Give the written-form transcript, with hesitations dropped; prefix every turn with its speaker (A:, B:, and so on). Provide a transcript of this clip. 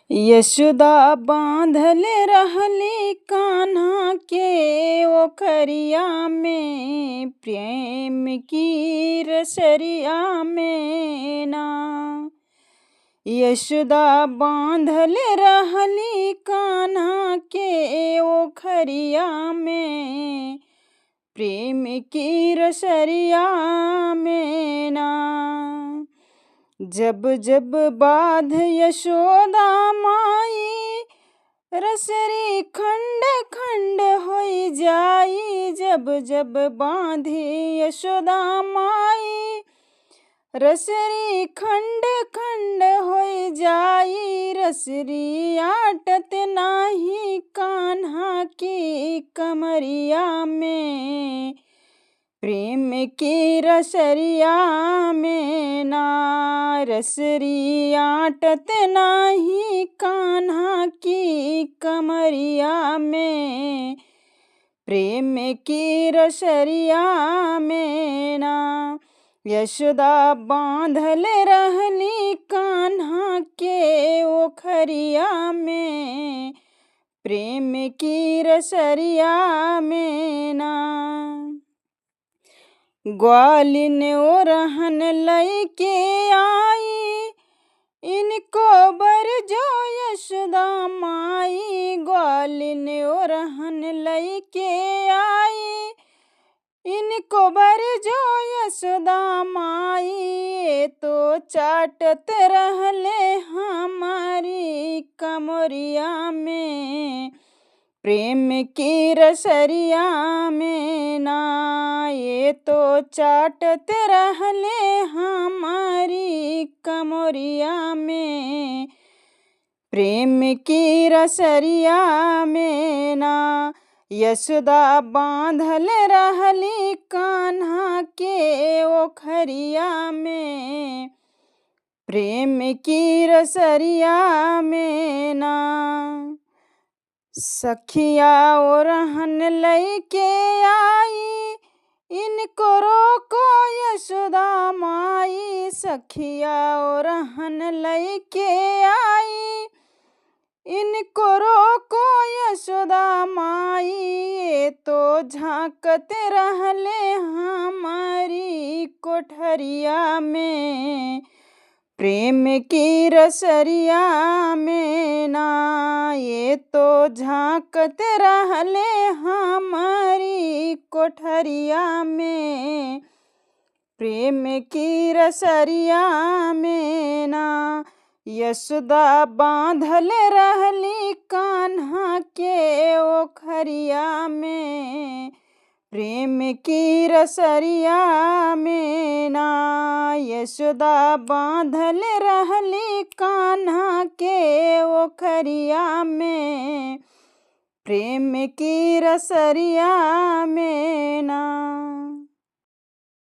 A: यशोदा बांधल रहली कान्हा के ओखरिया में, प्रेम की रसरिया में ना। यशोदा बांधल रहली कान्हा के ओखरिया में, प्रेम की रसरिया में ना। जब जब बाध यशोदा माई, रसरी खंड खंड होई जाई। जब जब बांधी यशोदा माई, रसरी खंड खंड होई जाई। रसरी आटत नाही कान्हा की कमरिया में, प्रेम की रसरिया में ना। रसरी आटत नाही कान्हा की कमरिया में, प्रेम की रसरिया में ना। यशोदा बांधल रहली कान्हा के ओखरिया में, प्रेम की रसरिया में ना। ग्वालिन ओरहन लैके आई, इनको बर जो यशोदा माई। ग्वालिन ओरहन लैके आई, इनको बर जो यशोदा माई। ये तो चाटत रहले हमारी कमरिया में, प्रेम की रसरिया में ना। ये तो चाटत रहले हमारी कमरिया में, प्रेम की रसरिया में ना। यशोदा बांधल रहली कान्हा के ओखरिया में, प्रेम की रसरिया में ना। सखिया ओरहन लैके आई, इनको रोको यशोदा माई। सखिया ओरहन लैके आई, इनको रोको यशोदा माई। ये तो झांकत रहले हमारी कोठरिया में, प्रेम की रसरिया में ना। ये तो झांकत रहले हमारी कोठरिया में, प्रेम की रसरिया में ना। यशोदा बांधल रहली कान्हा के ओखरिया में, प्रेम की रसरिया में ना। यशोदा बांधल रहली कान्हा के ओखरिया में, प्रेम की रसरिया में ना।